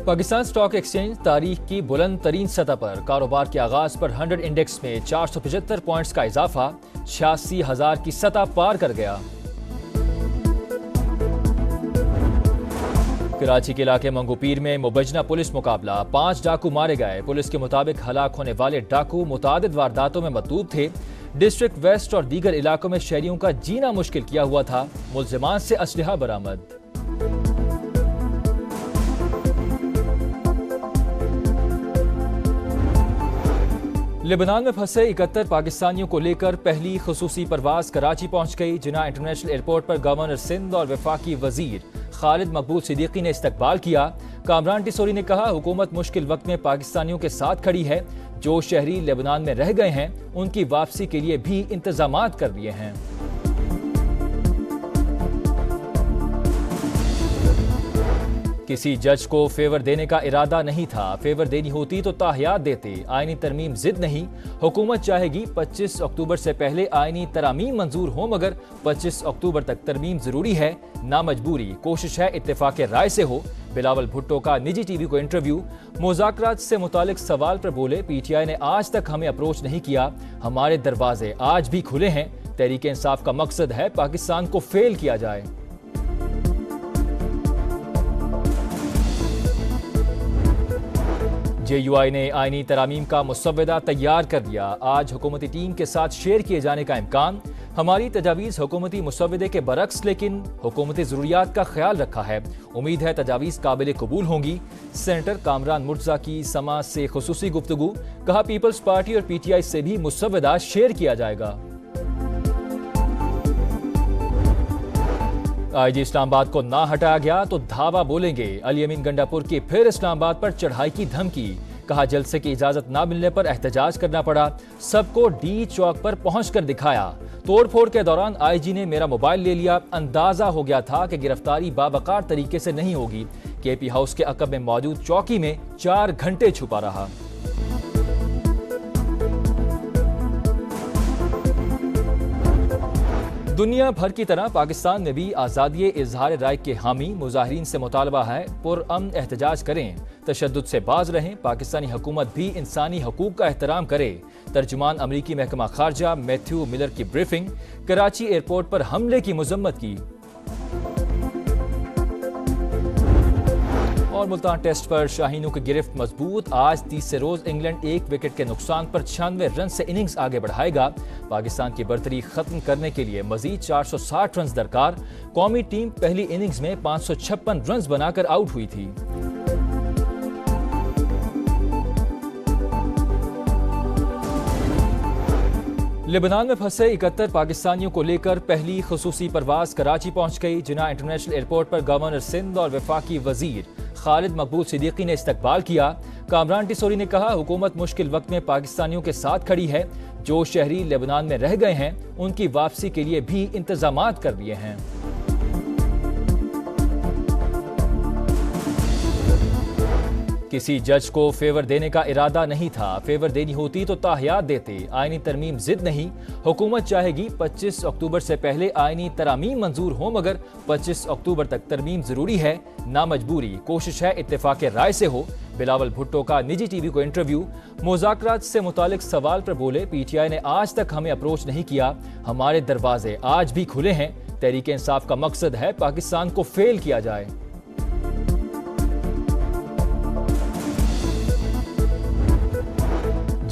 Pakistan stock exchange तारीख की बुलंद तरीन सतह पर कारोबार के आगाज पर 100 इंडेक्स में 475 पॉइंट्स का इजाफा 86,000 की सतह पार कर गया। कराची के इलाके मंगोपीर में मुबजना पुलिस मुकाबला, 5 डाकू मारे गए। पुलिस के मुताबिक हलाक होने वाले डाकू मुतादिद वारदातों में मतलूब थे। डिस्ट्रिक्ट वेस्ट और दीगर इलाकों में शहरियों का जीना मुश्किल किया हुआ था। मुल्जिमान से असलहा बरामद। लेबनान में फंसे 71 पाकिस्तानियों को लेकर पहली खुसूसी परवाज कराची पहुंच गई। जिन्ना इंटरनेशनल एयरपोर्ट पर गवर्नर सिंध और वफाकी वजीर खालिद मकबूल सिद्दीकी ने इस्तकबाल किया। कामरान टिसोरी ने कहा, हुकूमत मुश्किल वक्त में पाकिस्तानियों के साथ खड़ी है। जो शहरी लेबनान में रह गए हैं उनकी वापसी के लिए भी इंतजामात कर लिए हैं। किसी जज को फेवर देने का इरादा नहीं था। फेवर देनी होती तो ताहियात देते। आईनी तरमीम जिद नहीं। हुकूमत चाहेगी 25 अक्टूबर से पहले आईनी तरामीम मंजूर हो, मगर 25 अक्टूबर तक तरमीम जरूरी है, ना मजबूरी। कोशिश है इत्तेफाक राय से हो। बिलावल भुट्टो का निजी टीवी को इंटरव्यू। मुज़ाकरात से मुतालिक सवाल पर बोले, पीटीआई ने आज तक हमें अप्रोच नहीं किया। हमारे दरवाजे आज भी खुले हैं। तहरीक इंसाफ का मकसद है पाकिस्तान को फेल किया जाए। JUI ने आईनी तरामीम का मुसव्वदा तैयार कर दिया। आज हुकूमती टीम के साथ शेयर किए जाने का इम्कान। हमारी तजावीज़ हुकूमती मुसव्वदे के बरक्स, लेकिन हुकूमती ज़रूरियात का ख्याल रखा है। उम्मीद है तजावीज़ काबिल कबूल होंगी। सेनेटर कामरान मुर्तज़ा की समा से खुसूसी गुफ्तगू। कहा, पीपल्स पार्टी और PTI से भी मुसव्वदा शेयर किया जाएगा। IG इस्लामाबाद को ना हटाया गया तो धावा बोलेंगे। अली अमीन गंडापुर की फिर इस्लामाबाद पर चढ़ाई की धमकी। कहा, जलसे की इजाजत ना मिलने पर एहतजाज करना पड़ा। सबको D चौक पर पहुंचकर दिखाया। तोड़फोड़ के दौरान IG ने मेरा मोबाइल ले लिया। अंदाजा हो गया था कि गिरफ्तारी बावकार तरीके से नहीं होगी। KP हाउस के अकब में मौजूद चौकी में 4 घंटे छुपा रहा। दुनिया भर की तरह पाकिस्तान में भी आज़ादी इजहार राय के हामी। मुजाहिरीन से मुतालबा है पुरअमन एहतजाज करें, तशद्दुद से बाज रहें। पाकिस्तानी हुकूमत भी इंसानी हकूक का एहतराम करे। तर्जुमान अमरीकी महकमा खारजा मैथ्यू मिलर की ब्रीफिंग। कराची एयरपोर्ट पर हमले की मजम्मत की। और मुल्तान टेस्ट पर शाहीनों की गिरफ्त मजबूत। आज तीसरे रोज इंग्लैंड 1 विकेट के नुकसान पर 96 रन से इनिंग्स आगे बढ़ाएगा। पाकिस्तान की बर्तरी खत्म करने के लिए मजीद 460 रन दरकार। कौमी टीम पहली इनिंग्स में 556 रन बनाकर आउट हुई थी। लेबनान में फंसे 71 पाकिस्तानियों को लेकर पहली खुसूसी परवाज कराची पहुंच गई। जिन्ना इंटरनेशनल एयरपोर्ट पर गवर्नर सिंध और वफाकी वजीर खालिद मकबूल सिद्दीकी ने इस्तकबाल किया। कामरान टिसोरी ने कहा, हुकूमत मुश्किल वक्त में पाकिस्तानियों के साथ खड़ी है। जो शहरी लेबनान में रह गए हैं उनकी वापसी के लिए भी इंतजामात कर लिए हैं। किसी जज को फेवर देने का इरादा नहीं था। फेवर देनी होती तो ताहियात देते। आईनी तरमीम जिद नहीं। हुकूमत चाहेगी 25 अक्टूबर से पहले आईनी तरामीम मंजूर हो, मगर 25 अक्टूबर तक तरमीम जरूरी है, ना मजबूरी। कोशिश है इत्तेफाक राय से हो। बिलावल भुट्टो का निजी टीवी को इंटरव्यू। मुज़ाकरात से मुतालिक सवाल पर बोले, PTI ने आज तक हमें अप्रोच नहीं किया। हमारे दरवाजे आज भी खुले हैं। तहरीक इंसाफ का मकसद है पाकिस्तान को फेल किया जाए।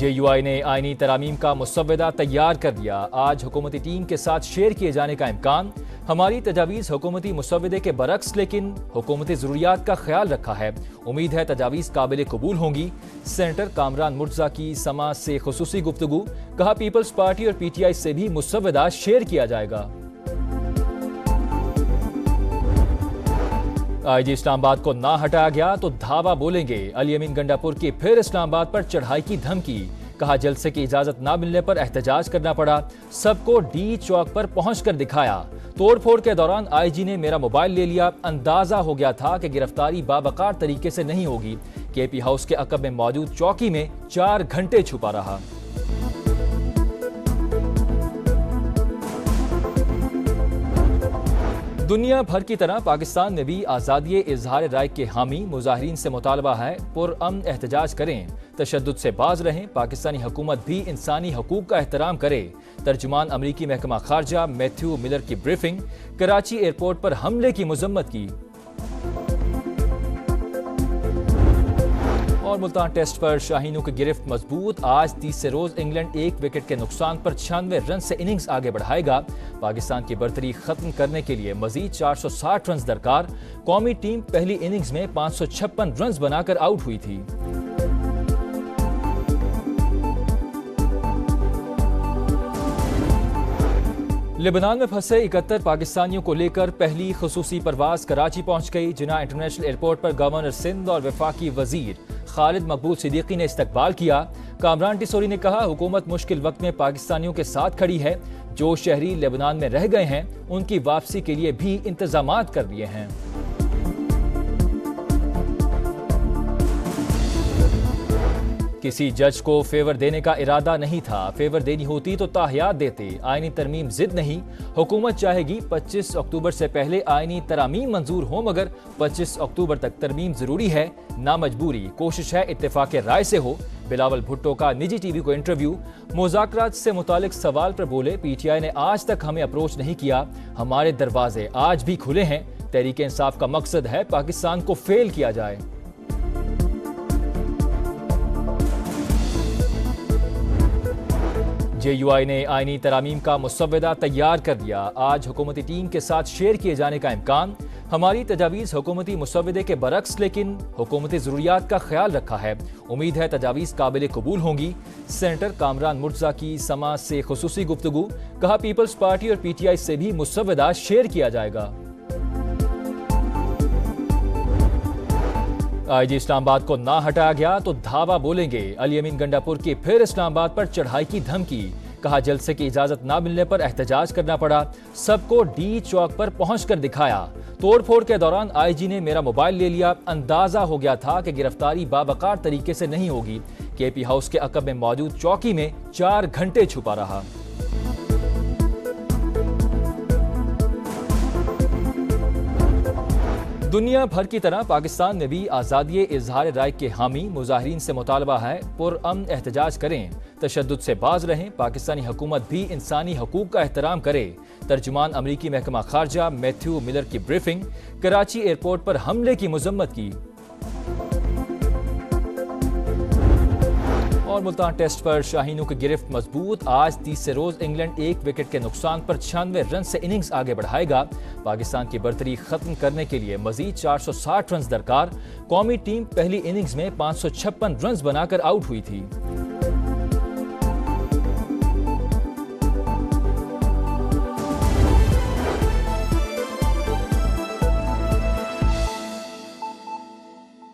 JUI ने आईनी तरामीम का मुसव्वदा तैयार कर दिया। आज हुकूमती टीम के साथ शेयर किए जाने का इम्कान। हमारी तजावीज़ हुकूमती मुसव्वदे के बरक्स, लेकिन हुकूमती ज़रूरियात का ख्याल रखा है। उम्मीद है तजावीज़ काबिल कबूल होंगी। सेनेटर कामरान मुर्तज़ा की समा से खुसूसी गुफ्तगू। कहा, पीपल्स पार्टी और PTI से भी मुसव्वदा शेयर किया जाएगा। IG इस्लामाबाद को ना हटाया गया तो धावा बोलेंगे। अली अमीन गंडापुर की फिर इस्लामाबाद पर चढ़ाई की धमकी। कहा, जलसे की इजाजत ना मिलने पर एहतजाज करना पड़ा। सबको D चौक पर पहुंचकर दिखाया। तोड़फोड़ के दौरान IG ने मेरा मोबाइल ले लिया। अंदाजा हो गया था कि गिरफ्तारी बावकार तरीके से नहीं होगी। KP हाउस के अकब में मौजूद चौकी में 4 घंटे छुपा रहा। دنیا بھر کی طرح پاکستان میں بھی آزادی اظہار رائے کے حامی مظاہرین سے مطالبہ ہے پرامن احتجاج کریں، تشدد سے باز رہیں، پاکستانی حکومت بھی انسانی حقوق کا احترام کرے۔ ترجمان امریکی محکمہ خارجہ میتھیو ملر کی بریفنگ، کراچی ایئرپورٹ پر حملے کی مذمت کی۔ اور ملتان ٹیسٹ پر شاہینوں کی گرفت مضبوط، آج تیسرے روز انگلینڈ 1 وکٹ کے نقصان پر 96 رن سے اننگز آگے بڑھائے گا۔ پاکستان کی برتری ختم کرنے کے لیے مزید 460 رنز درکار، قومی ٹیم پہلی اننگز میں 556 رنز بنا کر آؤٹ ہوئی تھی۔ لبنان میں پھنسے 71 پاکستانیوں کو لے کر پہلی خصوصی پرواز کراچی پہنچ گئی۔ جناح انٹرنیشنل ایئرپورٹ پر گورنر سندھ اور وفاقی وزیر خالد مقبول صدیقی نے استقبال کیا۔ کامران ٹیسوری نے کہا، حکومت مشکل وقت میں پاکستانیوں کے ساتھ کھڑی ہے، جو شہری لبنان میں رہ گئے ہیں ان کی واپسی کے لیے بھی انتظامات کر لیے ہیں۔ کسی جج کو فیور دینے کا ارادہ نہیں تھا، فیور دینی ہوتی تو تاحیات دیتے، آئینی ترمیم ضد نہیں، حکومت چاہے گی 25 اکتوبر سے پہلے آئینی ترامیم منظور ہوں، مگر 25 اکتوبر تک ترمیم ضروری ہے، نہ مجبوری، کوشش ہے اتفاق رائے سے ہو۔ بلاول بھٹو کا نجی ٹی وی کو انٹرویو، مذاکرات سے متعلق سوال پر بولے، پی ٹی آئی نے آج تک ہمیں اپروچ نہیں کیا، ہمارے دروازے آج بھی کھلے ہیں، تحریک انصاف کا مقصد ہے پاکستان کو فیل کیا جائے۔ جے یو آئی نے آئینی ترامیم کا مسودہ تیار کر دیا، آج حکومتی ٹیم کے ساتھ شیئر کیے جانے کا امکان۔ ہماری تجاویز حکومتی مسودے کے برعکس لیکن حکومتی ضروریات کا خیال رکھا ہے، امید ہے تجاویز قابل قبول ہوں گی۔ سینیٹر کامران مرتضیٰ کی سما سے خصوصی گفتگو، کہا پیپلز پارٹی اور پی ٹی آئی سے بھی مسودہ شیئر کیا جائے گا۔ آئی جی اسلام آباد کو نہ ہٹایا گیا تو دھاوا بولیں گے، علی امین گنڈاپور کی پھر اسلام آباد پر چڑھائی کی دھمکی، کہا جلسے کی اجازت نہ ملنے پر احتجاج کرنا پڑا، سب کو ڈی چوک پر پہنچ کر دکھایا، توڑ پھوڑ کے دوران آئی جی نے میرا موبائل لے لیا، اندازہ ہو گیا تھا کہ گرفتاری باوقار طریقے سے نہیں ہوگی، کے پی ہاؤس کے عقب میں موجود چوکی میں 4 گھنٹے چھپا رہا۔ دنیا بھر کی طرح پاکستان میں بھی آزادی اظہار رائے کے حامی مظاہرین سے مطالبہ ہے پرامن احتجاج کریں، تشدد سے باز رہیں، پاکستانی حکومت بھی انسانی حقوق کا احترام کرے۔ ترجمان امریکی محکمہ خارجہ میتھیو ملر کی بریفنگ، کراچی ایئرپورٹ پر حملے کی مذمت کی۔ اور ملتان ٹیسٹ پر شاہینوں کی گرفت مضبوط، آج تیسرے روز انگلینڈ 1 وکٹ کے نقصان پر 96 رن سے اننگز آگے بڑھائے گا۔ پاکستان کی برتری ختم کرنے کے لیے مزید 460 رنز درکار، قومی ٹیم پہلی اننگز میں 556 رنز بنا کر آؤٹ ہوئی تھی۔